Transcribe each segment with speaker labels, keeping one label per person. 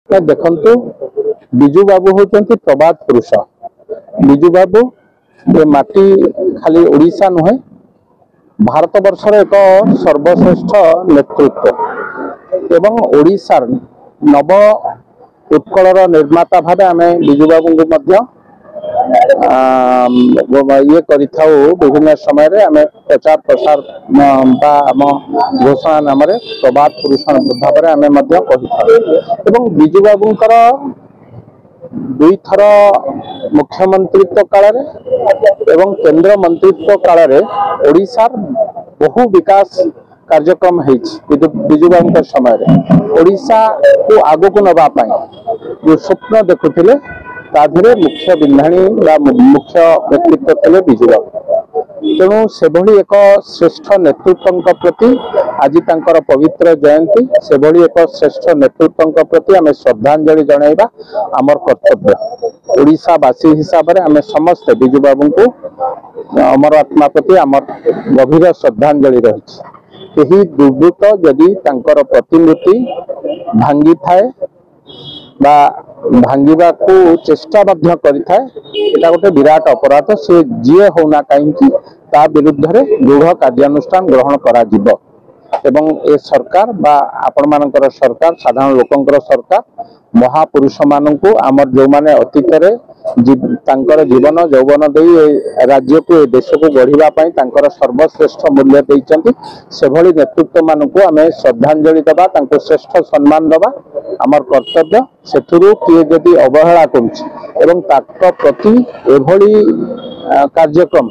Speaker 1: देखु विजु बाबू होती प्रबाद पुरुष। विजु बाबू ये माटी खाली ओडिशा नुहे भारत वर्षर एक सर्वश्रेष्ठ नेतृत्व एवं ओडिशार नव उत्कलर निर्माता भाव आम विजु बाबू ये विभिन्न समय आम प्रचार प्रसार आम घोषणा नाम प्रभात पुरुष भाव आम कही विजु बाबूंकर दुई थर मुख्यमंत्रित्व काल एवं केंद्र मंत्रित्व काल ओडिशार बहु विकास कार्यक्रम विजु बाबू समय ओडिशा को आग को नवापाई जो स्वप्न देखुले ताधरे मुख्य बिंधाणी मुख्य व्यक्तित्व थे विजु बाबू। तेणु से एक श्रेष्ठ नेतृत्व प्रति आज तांकर पवित्र जयंती से एक श्रेष्ठ नेतृत्व प्रति आम श्रद्धांजलि जनइबा आमर कर्तव्य। ओडिशावासी हिसाब से आम समस्ते विजु बाबू को अमर आत्मा प्रति आमर गभीर श्रद्धांजलि रही। दुर्वृत्त जदि तांकर प्रतिमूर्ति भांगी थाए बा भांगा को चेष्टा गोटे विराट अपराध से जी होना कहीं ता विरुद्ध दृढ़ कार्यानुष्ठान ग्रहण करा जिवो। एवं ए सरकार बा आपण मानकर सरकार साधारण लोकंकर सरकार महापुरुष मानू आमर जो माने अतीत जीवन यौवन दे राज्य को देश को गढ़ा सर्वश्रेष्ठ मूल्य देइचंती से भली नेतृत्व मानू आम श्रद्धांजलि दबा श्रेष्ठ सम्मान दबा आमर कर्तव्य। सेथुरु किए जदि अवहेला करुछि प्रति एभली कार्यक्रम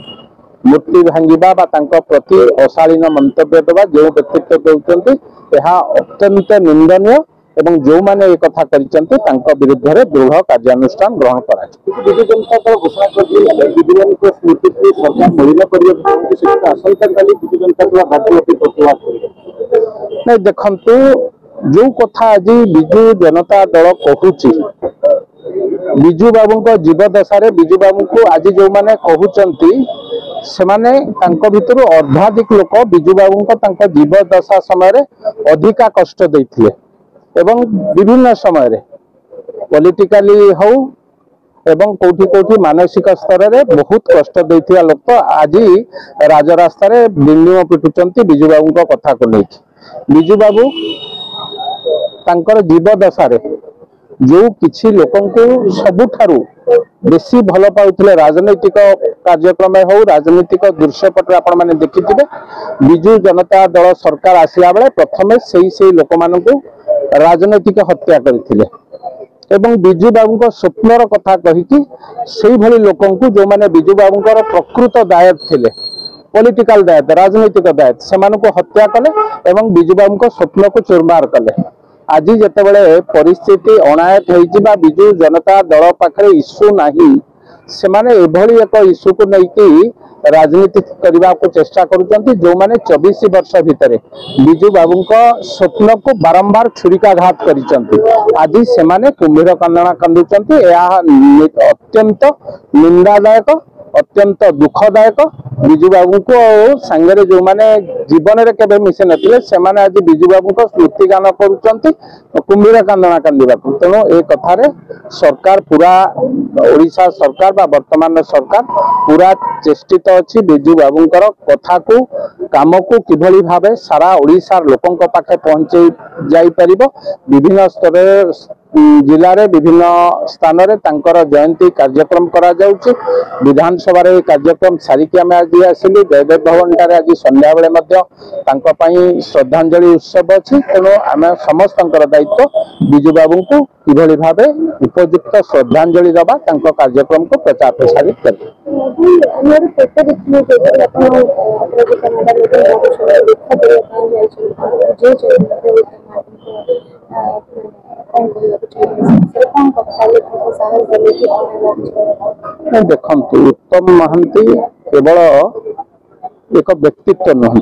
Speaker 1: मूर्ति भांगा प्रति अशालीन मंतव्य दबा जो व्यक्तित्व देउचंती यह अत्यंत निंदनीय एवं जो माने एक कथा करिसंती तांका विरुद्ध रे दृढ़ कार्यानुष्ठान ग्रहण करा। विजु जनता दल घोषणा कर विद्रोही को स्मृति को सरकार महिला परिवर्तन से आशंका काली विजु जनता दल राज्यव्यापी प्रतिवाद करिवे नै देखंतु जो कथा आज विजु जनता दल कहूची विजु बाबू को जीवदशा रे विजु बाबू को आज जो माने कहउचंती से माने तांको भितरु अर्धाधिक लोक विजु बाबू को जीवदशा समय रे अधिका कष्ट देथिले एवं विभिन्न समय रे पॉलिटिकली हो एवं कोठी कोठी मानसिक स्तर रे बहुत कष्ट देथिया लोक तो आज राजरास्ता रे बिंदुम पिटुचंती विजु बाबू को कथा को लेकी। विजु बाबू तांकर जीवदशा रे जो किछि लोकन को सबुठारु बेसी भल पाउथिले राजनीतिक कार्यक्रम हो राजनीतिक दृश्यपट आपण माने देखिथिबे विजु जनता दल सरकार आसिला बेले प्रथमे सेही लोक मानकु राजनीतिक हत्या करथिले एवं विजु बाबू को स्वप्नर कथा कहिकी सेही भली लोकन को जो माने विजु बाबू को प्रकृत दायक थिले पॉलिटिकल दायक राजनीतिक दायक से मानकु हत्या कले एवं विजु बाबू को स्वप्न को चुरमार कले। आज जितेबाला परिस्थिति अनायत हो विजु जनता दल पाखे इश्यू नहीं से माने एभली एक इश्यू को लेकिन राजनीति करने को चेष्टा करुँच जो माने 24 वर्ष भितर विजु बाबू स्वप्न को बारंबार छुरिकाघात कर से माने कुम्भीर कांदना कांदुचंती अत्यंत निंदादायक अत्यंत दुखदायक। विजु बाबू को सांगे जो माने जीवन रे केबे मिसे नथिले से माने आज विजु बाबू को स्मृति गान करूचंती कुम्भीर कांदना कांदिबा। तेणु ए कथारे सरकार पूरा ओडिशा सरकार बा वर्तमान सरकार पूरा चेष्टित अच्छी विजु बाबूंकर कथा को काम को किभली भावे सारा ओडिशार लोकंक पाखे पहुंचे जाई परिबो। विभिन्न स्तर जिले रे विभिन्न स्थान रे तांकर जयंती कार्यक्रम करा जाउची। विधानसभा रे कार्यक्रम सारिकी आम आज आसिलु जयदेव भवन ठारे आज संध्या बेले मध्य तांको पई श्रद्धांजलि उत्सव अछि। तेणु आम समस्तंकर दायित्व विजु बाबू को किभली भावे उपयुक्त श्रद्धांजलि दबा तांको कार्यक्रम को प्रचार प्रसारित कर। देखु उत्तम महांती केवल एक व्यक्तित्व नुह